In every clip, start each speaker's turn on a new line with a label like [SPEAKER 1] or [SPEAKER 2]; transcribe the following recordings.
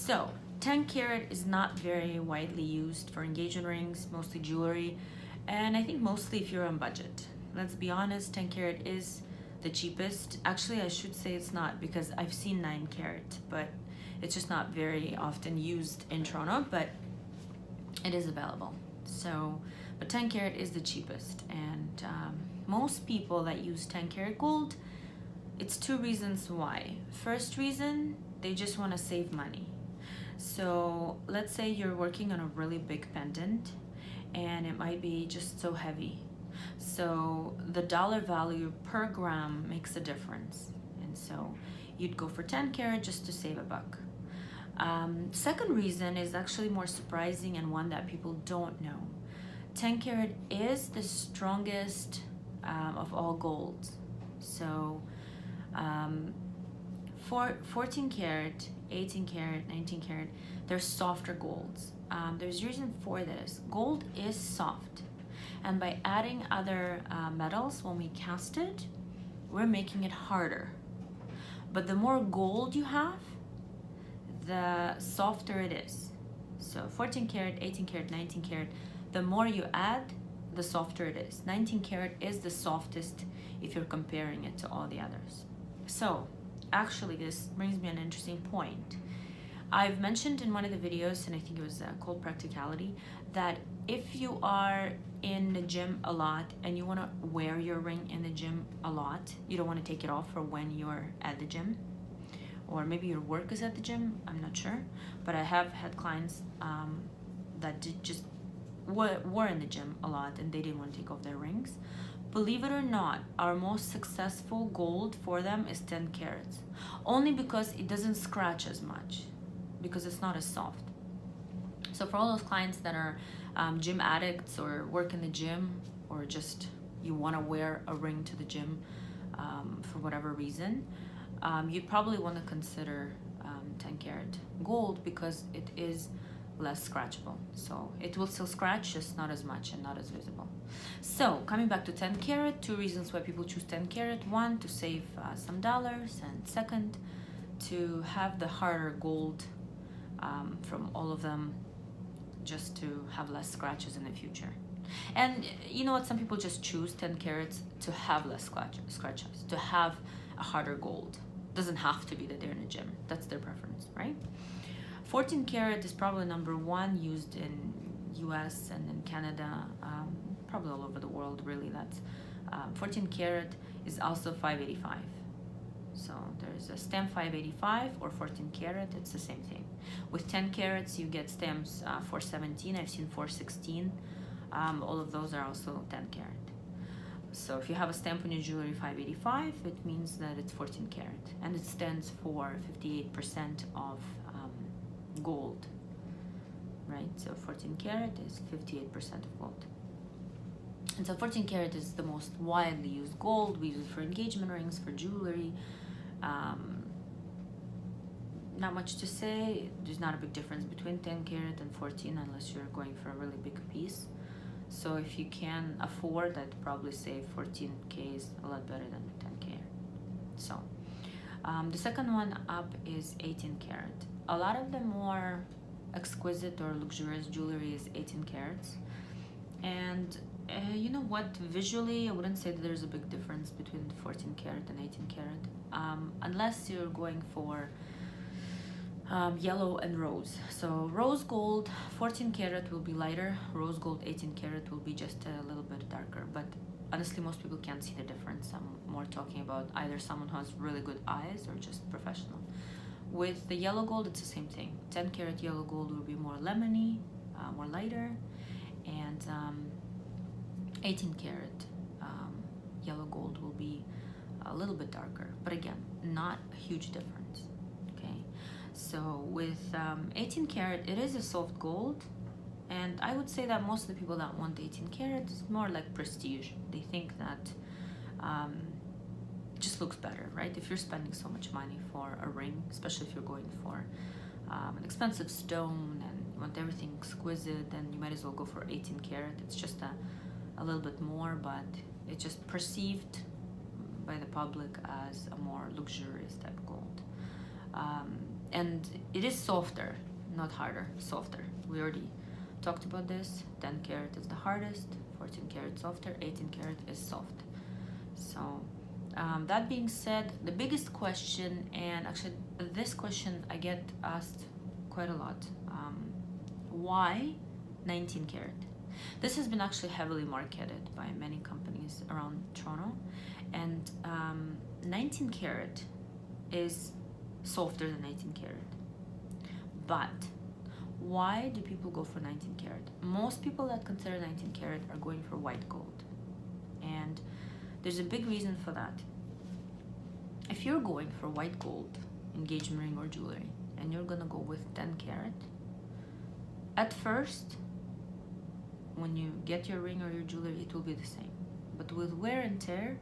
[SPEAKER 1] So 10 karat is not very widely used for engagement rings, mostly jewelry, and I think mostly if you're on budget. Let's be honest, 10 karat is the cheapest. Actually, I should say it's not, because I've seen 9 karat, but it's just not very often used in Toronto, but it is available. So, but 10 karat is the cheapest, and most people that use 10 karat gold, it's two reasons why. First reason, they just want to save money. So let's say you're working on a really big pendant and it might be just so heavy. So the dollar value per gram makes a difference. And so you'd go for 10 karat just to save a buck. Second reason is actually more surprising and one that people don't know. 10 karat is the strongest of all golds. So for 14 karat, 18 karat, 19 karat, they're softer golds. There's reason for this. Gold is soft, and by adding other metals when we cast it, we're making it harder. But the more gold you have, the softer it is. So 14 karat, 18 karat, 19 karat, the more you add, the softer it is. 19 karat is the softest if you're comparing it to all the others. So actually, this brings me an interesting point. I've mentioned in one of the videos, and I think it was called Practicality, that if you are in the gym a lot and you want to wear your ring in the gym a lot, you don't want to take it off for when you're at the gym, or maybe your work is at the gym, I'm not sure, but I have had clients that were in the gym a lot and they didn't want to take off their rings. Believe it or not, our most successful gold for them is 10 carats, only because it doesn't scratch as much, because it's not as soft. So for all those clients that are gym addicts or work in the gym, or just you want to wear a ring to the gym for whatever reason, you'd probably want to consider 10 karat gold, because it is less scratchable. So it will still scratch, just not as much and not as visible. So coming back to 10 karat, two reasons why people choose 10 karat. One, to save some dollars, and second, to have the harder gold from all of them, just to have less scratches in the future. And you know what, some people just choose 10 carats to have less scratches, to have a harder gold. Doesn't have to be that they're in a gym. That's their preference, right? 14 karat is probably number one used in US and in Canada, probably all over the world, really. That's 14 karat is also 585. So there's a stamp 585 or 14 karat, it's the same thing. With 10 carats, you get stamps 417, I've seen 416. All of those are also 10 karat. So if you have a stamp on your jewelry 585, it means that it's 14 karat, and it stands for 58% of gold, right? So 14 karat is 58% of gold. And so 14 karat is the most widely used gold. We use it for engagement rings, for jewelry. Not much to say. There's not a big difference between 10 karat and 14 unless you're going for a really big piece. So if you can afford, I'd probably say 14K is a lot better than 10K. So the second one up is 18 karat. A lot of the more exquisite or luxurious jewelry is 18 carats. And you know what, visually I wouldn't say that there's a big difference between 14 karat and 18 karat, unless you're going for yellow and rose. So rose gold 14 karat will be lighter, rose gold 18 karat will be just a little bit darker, but honestly most people can't see the difference. I'm more talking about either someone who has really good eyes or just professional. With the yellow gold, it's the same thing. 10 karat yellow gold will be more lemony, more lighter, and 18 karat yellow gold will be a little bit darker, but again, not a huge difference. Okay, so with 18 karat, it is a soft gold, and I would say that most of the people that want 18 karat is more like prestige. They think that it just looks better, right? If you're spending so much money for a ring, especially if you're going for an expensive stone and you want everything exquisite, then you might as well go for 18 karat. It's just a little bit more, but it's just perceived by the public as a more luxurious type gold. and it is softer, not harder, softer. We already talked about this. 10 karat is the hardest, 14 karat softer, 18 karat is soft. So that being said, the biggest question, and actually this question I get asked quite a lot, why 19 karat? This has been actually heavily marketed by many companies around Toronto, and 19 karat is softer than 18 karat. But why do people go for 19 karat? Most people that consider 19 karat are going for white gold, and there's a big reason for that. If you're going for white gold engagement ring or jewelry and you're gonna go with 10 karat, at first when you get your ring or your jewelry, it will be the same. But with wear and tear,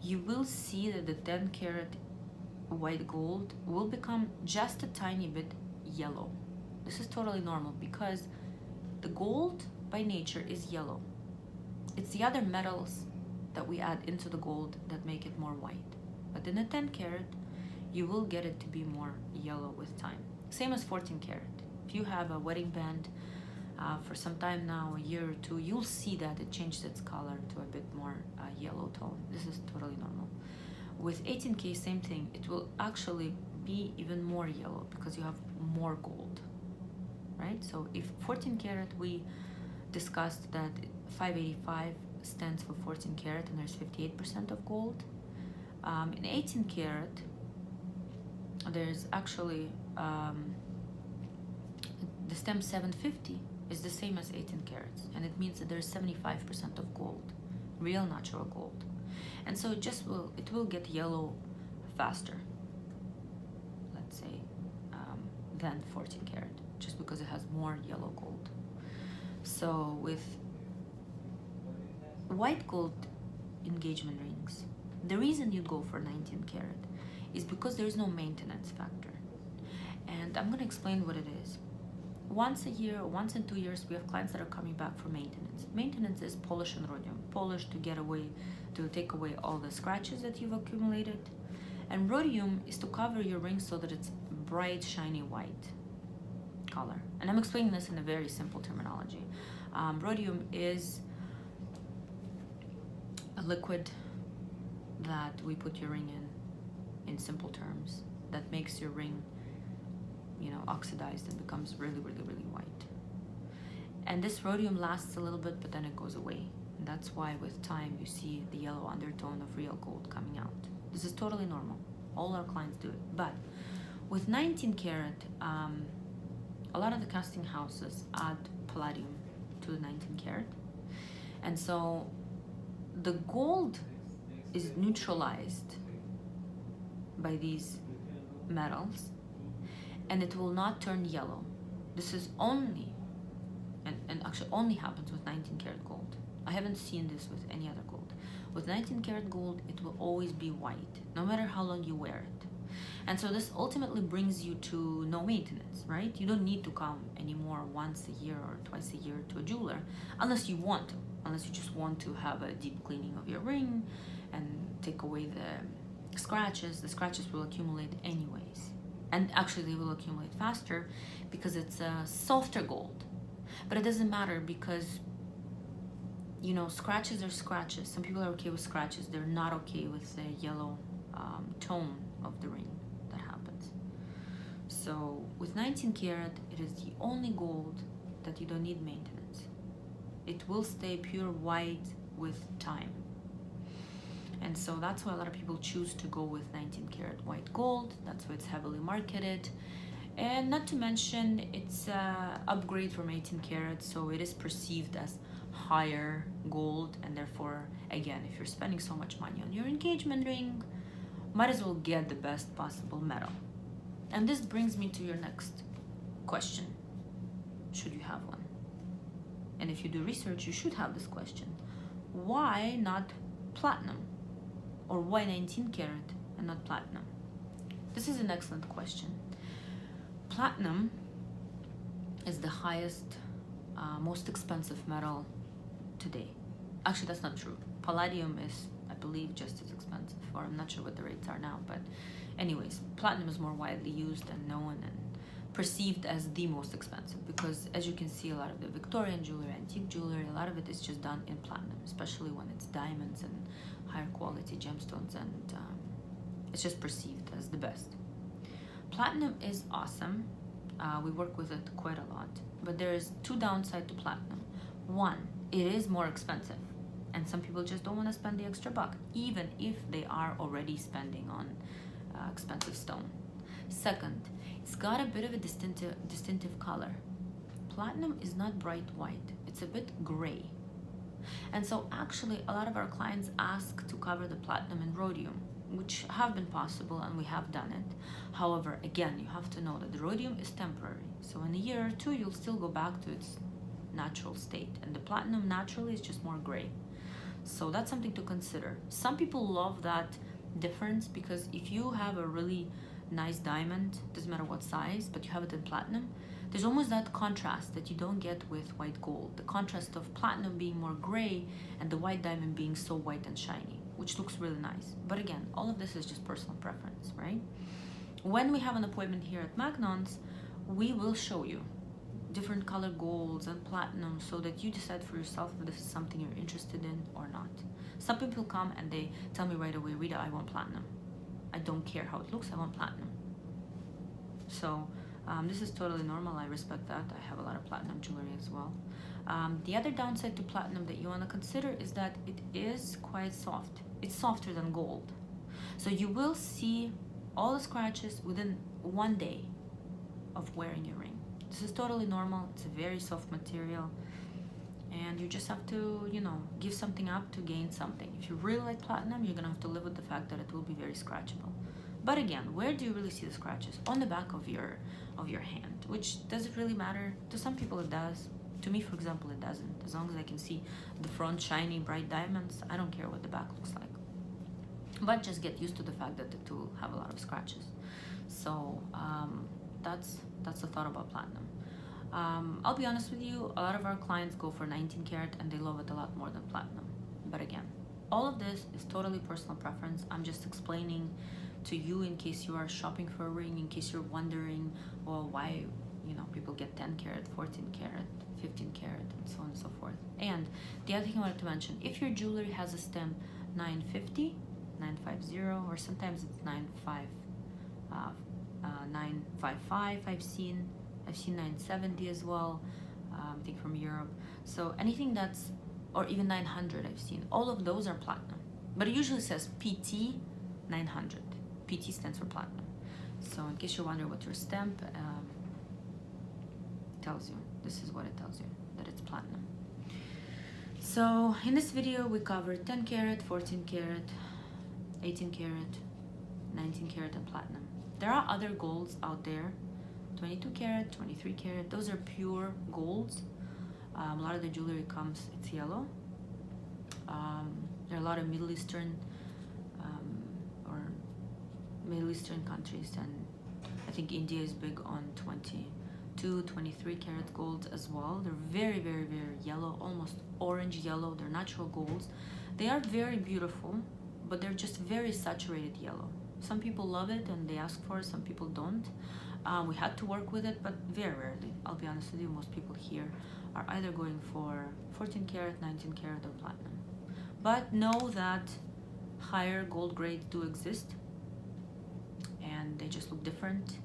[SPEAKER 1] you will see that the 10 karat white gold will become just a tiny bit yellow. This is totally normal because the gold by nature is yellow. It's the other metals that we add into the gold that make it more white. But in a 10 karat, you will get it to be more yellow with time. Same as 14 karat. If you have a wedding band for some time now, a year or two, you'll see that it changed its color to a bit more yellow tone. This is totally normal. With 18K, same thing. It will actually be even more yellow because you have more gold, right? So if 14 karat, we discussed that 585 stands for 14 karat and there's 58% of gold. In 18 karat, there's actually the stem 750 is the same as 18 carats, and it means that there's 75% of gold, real natural gold. And so it will get yellow faster, let's say, than 14 karat, just because it has more yellow gold. So with white gold engagement rings, the reason you go for 19 karat is because there is no maintenance factor. And I'm going to explain what it is. Once a year, once in 2 years, we have clients that are coming back for maintenance. Maintenance is polish and rhodium. Polish to take away all the scratches that you've accumulated. And rhodium is to cover your ring so that it's bright, shiny white color. And I'm explaining this in a very simple terminology. Rhodium is a liquid that we put your ring in simple terms, that makes your ring oxidized and becomes really, really, really white. And this rhodium lasts a little bit, but then it goes away. And that's why with time you see the yellow undertone of real gold coming out. This is totally normal. All our clients do it. But with 19 karat, a lot of the casting houses add palladium to the 19 karat. And so the gold is neutralized by these metals, and it will not turn yellow. This is only, and actually only happens with 19 karat gold. I haven't seen this with any other gold. With 19 karat gold, it will always be white, no matter how long you wear it. And so this ultimately brings you to no maintenance, right? You don't need to come anymore once a year or twice a year to a jeweler, unless you want to, unless you just want to have a deep cleaning of your ring and take away the scratches. The scratches will accumulate anyways. And actually they will accumulate faster because it's a softer gold. But it doesn't matter because, scratches are scratches. Some people are okay with scratches. They're not okay with the yellow tone of the ring that happens. So with 19 karat, it is the only gold that you don't need maintenance. It will stay pure white with time. And so that's why a lot of people choose to go with 19 karat white gold. That's why it's heavily marketed. And not to mention, it's an upgrade from 18 karat, so it is perceived as higher gold. And therefore, again, if you're spending so much money on your engagement ring, might as well get the best possible metal. And this brings me to your next question. Should you have one? And if you do research, you should have this question. Why not platinum? Or why 19 karat and not platinum? This is an excellent question. Platinum is the highest, most expensive metal today. Actually, that's not true. Palladium is at believe just as expensive, or I'm not sure what the rates are now, but anyways, platinum is more widely used and known and perceived as the most expensive, because as you can see, a lot of the Victorian jewelry, antique jewelry, a lot of it is just done in platinum, especially when it's diamonds and higher quality gemstones, and it's just perceived as the best. Platinum is awesome. We work with it quite a lot, but there's two downsides to platinum. One, it is more expensive, and some people just don't want to spend the extra buck, even if they are already spending on expensive stone. Second, it's got a bit of a distinctive color. Platinum is not bright white, it's a bit gray. And so actually a lot of our clients ask to cover the platinum in rhodium, which have been possible, and we have done it. However, again, you have to know that the rhodium is temporary. So in a year or two, you'll still go back to its natural state. And the platinum naturally is just more gray. So that's something to consider. Some people love that difference, because if you have a really nice diamond, doesn't matter what size, but you have it in platinum, there's almost that contrast that you don't get with white gold. The contrast of platinum being more gray and the white diamond being so white and shiny, which looks really nice. But again, all of this is just personal preference, right? When we have an appointment here at Magnons, we will show you different color golds and platinum so that you decide for yourself if this is something you're interested in or not. Some people come and they tell me right away, Rita, I want platinum. I don't care how it looks, I want platinum. So this is totally normal. I respect that. I have a lot of platinum jewelry as well. The other downside to platinum that you want to consider is that it is quite soft. It's softer than gold. So you will see all the scratches within 1 day of wearing your ring. This is totally normal. It's a very soft material. And you just have to, you know, give something up to gain something. If you really like platinum, you're going to have to live with the fact that it will be very scratchable. But again, where do you really see the scratches? On the back of your hand, which does it really matter? To some people it does. To me, for example, it doesn't. As long as I can see the front shiny, bright diamonds, I don't care what the back looks like. But just get used to the fact that it will have a lot of scratches. So that's the thought about platinum. I'll be honest with you, a lot of our clients go for 19 karat and they love it a lot more than platinum. But again, all of this is totally personal preference. I'm just explaining to you in case you are shopping for a ring, in case you're wondering, well, why, you know, people get 10 karat, 14 karat, 15 karat, and so on and so forth. And the other thing I wanted to mention, if your jewelry has a stem 950, 950, or sometimes it's 955, I've seen 970 as well, I think from Europe. So anything that's, or even 900 I've seen, all of those are platinum. But it usually says PT 900. PT stands for platinum. So in case you're wondering what your stamp tells you, this is what it tells you, that it's platinum. So in this video, we covered 10 karat, 14 karat, 18 karat, 19 karat, and platinum. There are other golds out there, 22 karat, 23 karat. Those are pure golds. A lot of the jewelry comes, it's yellow. There are a lot of Middle Eastern countries, and I think India is big on 22, 23 karat golds as well. They're very, very, very yellow, almost orange yellow. They're natural golds. They are very beautiful, but they're just very saturated yellow. Some people love it and they ask for it, some people don't. We had to work with it, but very rarely. I'll be honest with you, most people here are either going for 14 karat, 19 karat, or platinum. But know that higher gold grades do exist, and they just look different.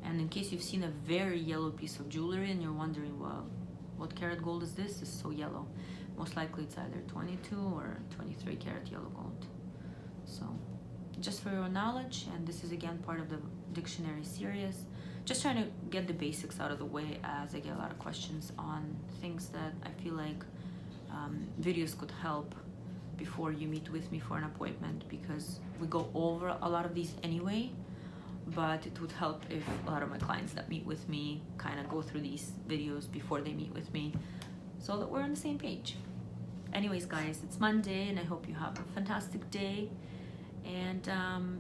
[SPEAKER 1] And in case you've seen a very yellow piece of jewelry and you're wondering, well, what karat gold is this? It's so yellow. Most likely it's either 22 or 23 karat yellow gold. So just for your knowledge, and this is again part of the dictionary series, just trying to get the basics out of the way, as I get a lot of questions on things that I feel like videos could help before you meet with me for an appointment, because we go over a lot of these anyway, but it would help if a lot of my clients that meet with me kind of go through these videos before they meet with me, so that we're on the same page. Anyways, guys, it's Monday, and I hope you have a fantastic day. And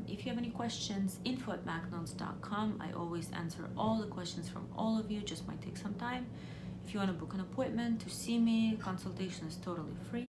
[SPEAKER 1] if you have any questions, info@magnons.com. I always answer all the questions from all of you. Just might take some time. If you want to book an appointment to see me, consultation is totally free.